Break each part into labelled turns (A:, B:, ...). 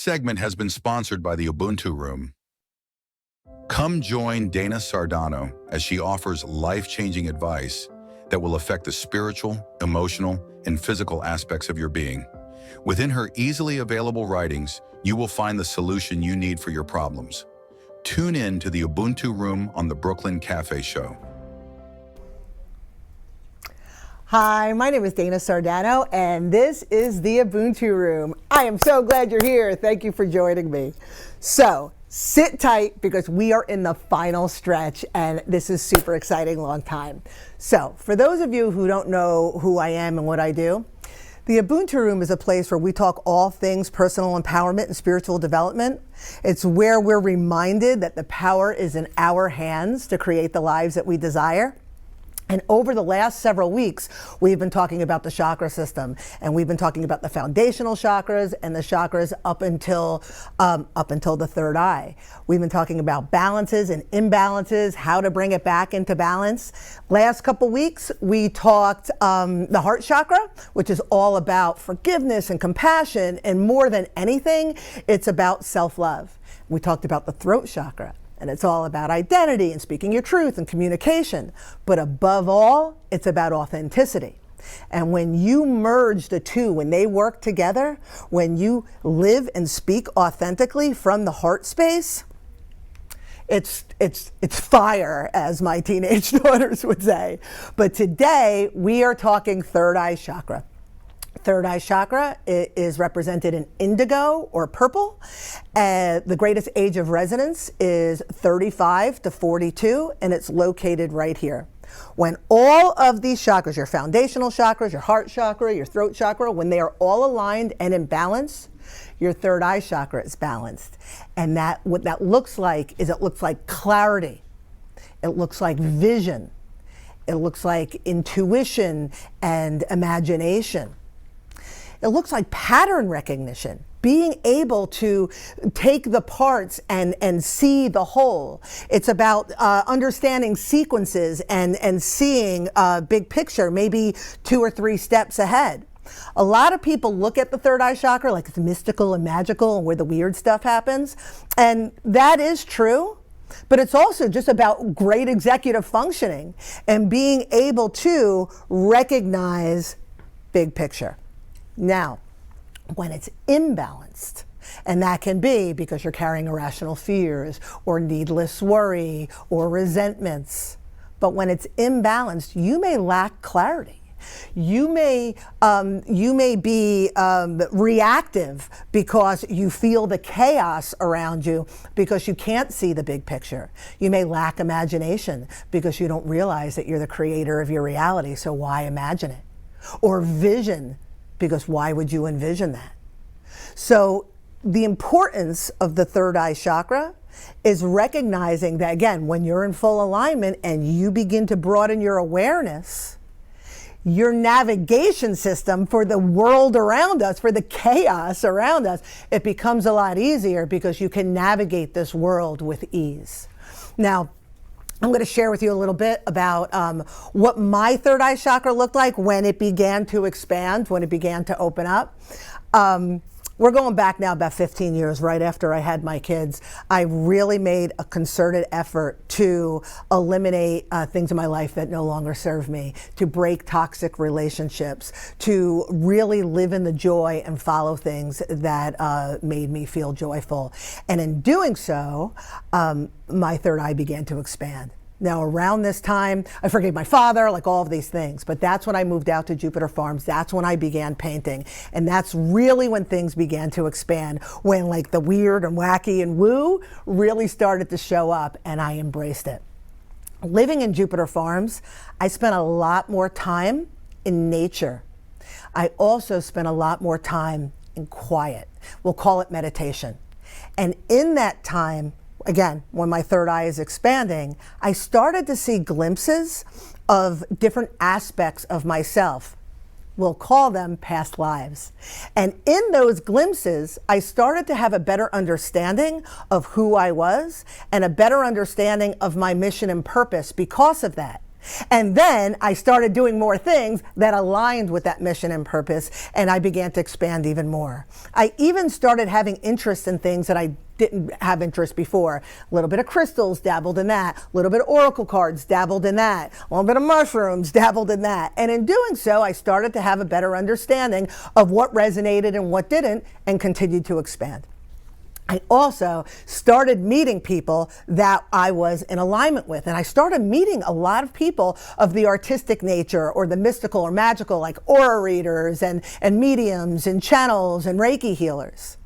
A: segment has been sponsored by the Ubuntu Room. Come join Dana Sardano as she offers life-changing advice that will affect the spiritual, emotional, and physical aspects of your being. Within her easily available writings, you will find the solution you need for your problems. Tune in to the Ubuntu Room on the Brooklyn Cafe Show.
B: Hi, my name is Dana Sardano, and this is the Ubuntu Room. I am so glad you're here. Thank you for joining me. So, sit tight because we are in the final stretch, and this is super exciting, long time. So, for those of you who don't know who I am and what I do, the Ubuntu Room is a place where we talk all things personal empowerment and spiritual development. It's where we're reminded that the power is in our hands to create the lives that we desire. And over the last several weeks, we've been talking about the chakra system, and we've been talking about the foundational chakras and the chakras up until the third eye. We've been talking about balances and imbalances, how to bring it back into balance. Last couple weeks, we talked the heart chakra, which is all about forgiveness and compassion, and more than anything, it's about self-love. We talked about the throat chakra. And it's all about identity and speaking your truth and communication. But above all, it's about authenticity. And when you merge the two, when they work together, when you live and speak authentically from the heart space, it's fire, as my teenage daughters would say. But today, we are talking third eye chakra. Third eye chakra is represented in indigo or purple. The greatest age of resonance is 35 to 42, and it's located right here. When all of these chakras, your foundational chakras, your heart chakra, your throat chakra, when they are all aligned and in balance, your third eye chakra is balanced. And what that looks like is it looks like clarity. It looks like vision. It looks like intuition and imagination. It looks like pattern recognition, being able to take the parts and see the whole. It's about understanding sequences and seeing a big picture, maybe 2 or 3 steps ahead. A lot of people look at the third eye chakra like it's mystical and magical and where the weird stuff happens. And that is true. But it's also just about great executive functioning and being able to recognize big picture. Now, when it's imbalanced, and that can be because you're carrying irrational fears or needless worry or resentments, but when it's imbalanced, you may lack clarity. You may be reactive because you feel the chaos around you because you can't see the big picture. You may lack imagination because you don't realize that you're the creator of your reality, so why imagine it? Or vision, because why would you envision that? So the importance of the third eye chakra is recognizing that, again, when you're in full alignment and you begin to broaden your awareness, your navigation system for the world around us, for the chaos around us, it becomes a lot easier because you can navigate this world with ease. Now, I'm going to share with you a little bit about what my third eye chakra looked like when it began to expand, when it began to open up. We're going back now about 15 years, right after I had my kids. I really made a concerted effort to eliminate things in my life that no longer serve me, to break toxic relationships, to really live in the joy and follow things that made me feel joyful. And in doing so, my third eye began to expand. Now, around this time, I forgave my father, like all of these things, but that's when I moved out to Jupiter Farms. That's when I began painting. And that's really when things began to expand, when like the weird and wacky and woo really started to show up, and I embraced it. Living in Jupiter Farms, I spent a lot more time in nature. I also spent a lot more time in quiet. We'll call it meditation. And in that time, again, when my third eye is expanding, I started to see glimpses of different aspects of myself. We'll call them past lives. And in those glimpses, I started to have a better understanding of who I was and a better understanding of my mission and purpose because of that. And then I started doing more things that aligned with that mission and purpose, and I began to expand even more. I even started having interest in things that I didn't have interest before. A little bit of crystals, dabbled in that. A little bit of oracle cards, dabbled in that. A little bit of mushrooms, dabbled in that. And in doing so, I started to have a better understanding of what resonated and what didn't, and continued to expand. I also started meeting people that I was in alignment with. And I started meeting a lot of people of the artistic nature or the mystical or magical, like aura readers and mediums and channels and Reiki healers.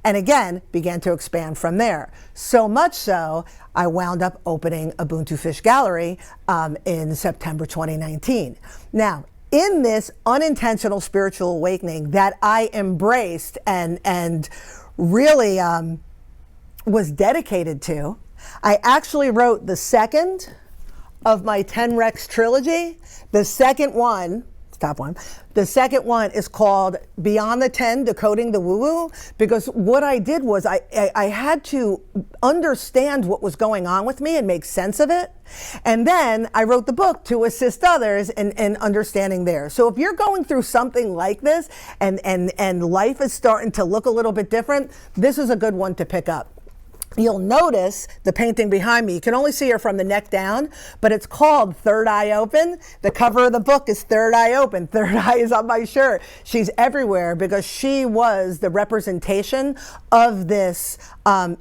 B: And again, began to expand from there. So much so, I wound up opening Ubuntu Fish Gallery in September 2019. Now, in this unintentional spiritual awakening that I embraced and really was dedicated to, I actually wrote the second of my 10 Rex trilogy. The second one, top one, the second one is called Beyond the 10, Decoding the Woo-Woo, because what I did was I had to understand what was going on with me and make sense of it. And then I wrote the book to assist others in understanding theirs. So if you're going through something like this and life is starting to look a little bit different, this is a good one to pick up. You'll notice the painting behind me. You can only see her from the neck down, but it's called Third Eye Open. The cover of the book is Third Eye Open. Third Eye is on my shirt. She's everywhere because she was the representation of this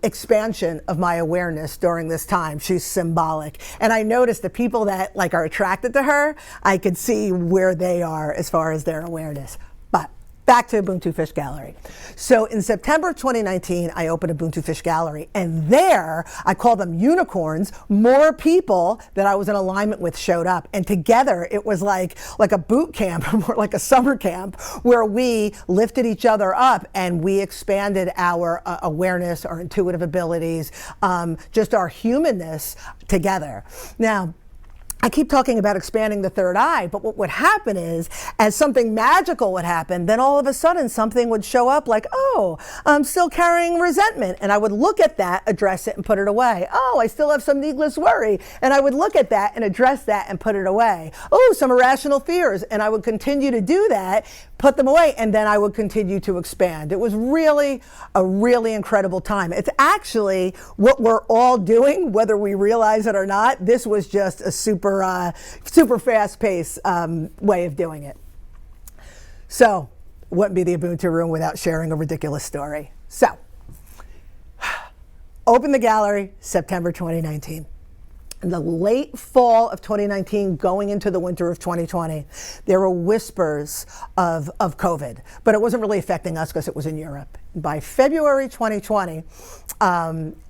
B: expansion of my awareness during this time. She's symbolic. And I noticed the people that are attracted to her, I could see where they are as far as their awareness. But back to Ubuntu Fish Gallery. So in September 2019, I opened Ubuntu Fish Gallery, and there, I call them unicorns, more people that I was in alignment with showed up. And together, it was like a boot camp, more like a summer camp, where we lifted each other up and we expanded our awareness, our intuitive abilities, just our humanness together. Now, I keep talking about expanding the third eye, but what would happen is, as something magical would happen, then all of a sudden something would show up like, oh, I'm still carrying resentment. And I would look at that, address it, and put it away. Oh, I still have some needless worry. And I would look at that and address that and put it away. Oh, some irrational fears. And I would continue to do that, put them away, and then I would continue to expand. It was really a really incredible time. It's actually what we're all doing, whether we realize it or not. This was just a super fast-paced way of doing it. So, wouldn't be the Ubuntu Room without sharing a ridiculous story. So, opened the gallery September 2019. In the late fall of 2019, going into the winter of 2020, there were whispers of COVID, but it wasn't really affecting us because it was in Europe. By February 2020,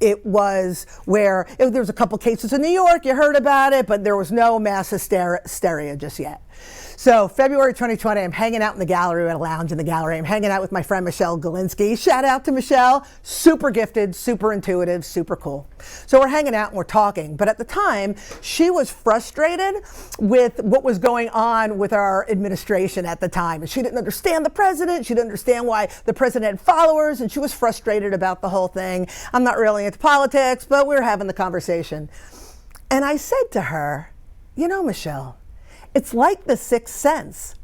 B: it was where there was a couple cases in New York, you heard about it, but there was no mass hysteria just yet. So February 2020, I'm hanging out in the gallery at a lounge in the gallery. I'm hanging out with my friend Michelle Galinsky. Shout out to Michelle, super gifted, super intuitive, super cool. So we're hanging out and we're talking. But at the time, she was frustrated with what was going on with our administration at the time. And she didn't understand the president. She didn't understand why the president had followers. And she was frustrated about the whole thing. I'm not really into politics, but we were having the conversation. And I said to her, you know, Michelle, it's like the sixth sense.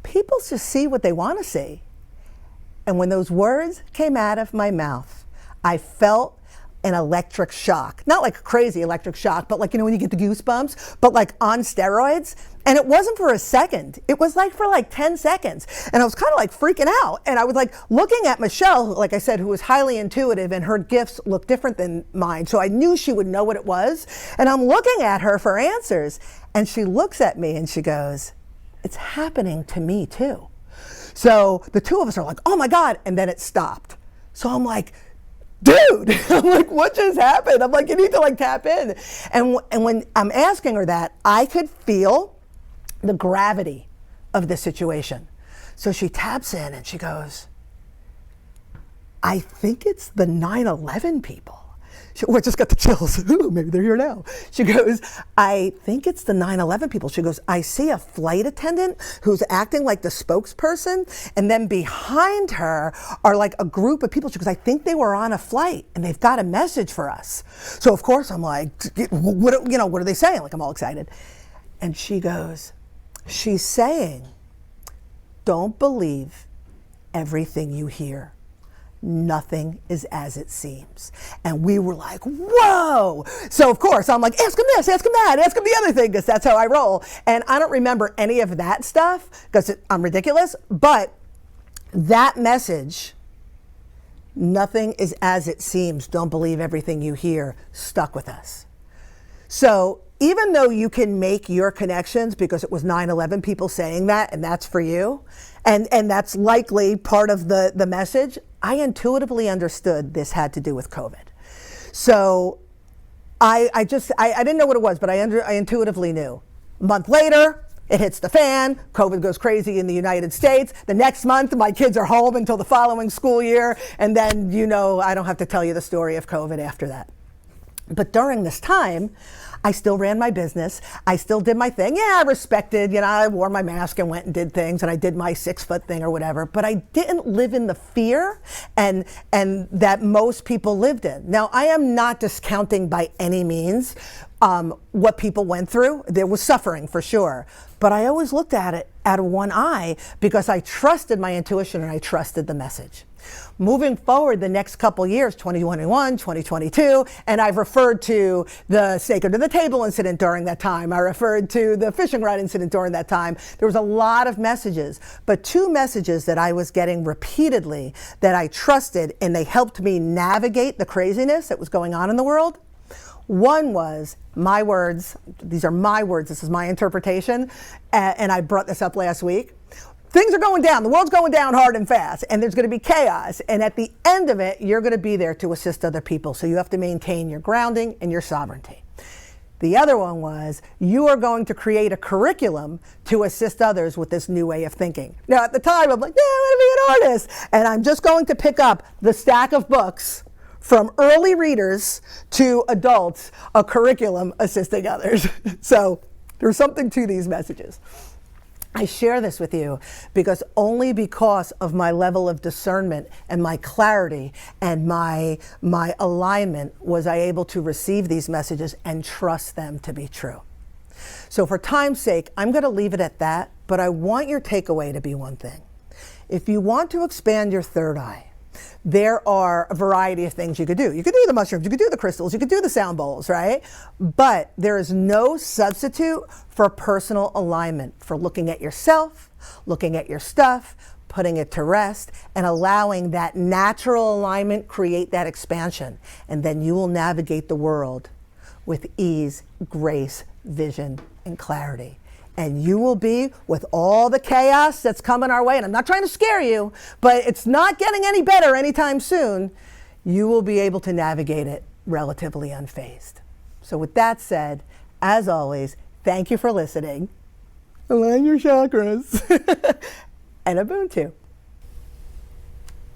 B: People just see what they want to see. And when those words came out of my mouth, I felt an electric shock. Not like a crazy electric shock, but when you get the goosebumps, but on steroids. And it wasn't for a second. It was for 10 seconds. And I was kind of freaking out. And I was looking at Michelle, like I said, who was highly intuitive, and her gifts looked different than mine. So I knew she would know what it was. And I'm looking at her for answers. And she looks at me and she goes, it's happening to me too. So the two of us are like, oh my God. And then it stopped. So I'm like, dude, I'm like, what just happened? I'm like, you need to tap in. And when I'm asking her that, I could feel the gravity of the situation. So she taps in and she goes, I think it's the 9/11 people. I just got the chills. Ooh, maybe they're here now. She goes, I think it's the 9/11 people. She goes, I see a flight attendant who's acting like the spokesperson, and then behind her are a group of people. She goes, I think they were on a flight and they've got a message for us. So of course I'm like, what are they saying? I'm all excited. And she goes, she's saying, don't believe everything you hear. Nothing is as it seems. And we were like, whoa. So of course I'm like, ask him this, ask him that, ask him the other thing, because that's how I roll. And I don't remember any of that stuff because I'm ridiculous, but that message, nothing is as it seems, don't believe everything you hear, stuck with us. So even though you can make your connections, because it was 9/11 people saying that, and that's for you, and that's likely part of the message, I intuitively understood this had to do with COVID. So I didn't know what it was, but I intuitively knew. A month later, it hits the fan, COVID goes crazy in the United States. The next month, my kids are home until the following school year, and then, I don't have to tell you the story of COVID after that. But during this time, I still ran my business. I still did my thing. Yeah, I respected, I wore my mask and went and did things, and I did my 6-foot thing or whatever, but I didn't live in the fear and that most people lived in. Now, I am not discounting by any means what people went through. There was suffering for sure, but I always looked at it out of one eye because I trusted my intuition and I trusted the message. Moving forward the next couple years, 2021, 2022, and I've referred to the snake under the table incident during that time. I referred to the fishing rod incident during that time. There was a lot of messages, but 2 messages that I was getting repeatedly that I trusted, and they helped me navigate the craziness that was going on in the world. One was my words. These are my words. This is my interpretation. And I brought this up last week. Things are going down. The world's going down hard and fast, and there's going to be chaos. And at the end of it, you're going to be there to assist other people. So you have to maintain your grounding and your sovereignty. The other one was, you are going to create a curriculum to assist others with this new way of thinking. Now, at the time, I'm like, yeah, I want to be an artist. And I'm just going to pick up the stack of books from early readers to adults, a curriculum assisting others. So there's something to these messages. I share this with you only because of my level of discernment and my clarity and my alignment was I able to receive these messages and trust them to be true. So for time's sake, I'm going to leave it at that, but I want your takeaway to be one thing. If you want to expand your third eye, there are a variety of things you could do. You could do the mushrooms, you could do the crystals, you could do the sound bowls, right? But there is no substitute for personal alignment, for looking at yourself, looking at your stuff, putting it to rest, and allowing that natural alignment create that expansion. And then you will navigate the world with ease, grace, vision, and clarity. And you will be, with all the chaos that's coming our way, and I'm not trying to scare you, but it's not getting any better anytime soon, you will be able to navigate it relatively unfazed. So with that said, as always, thank you for listening. Align your chakras. And Ubuntu.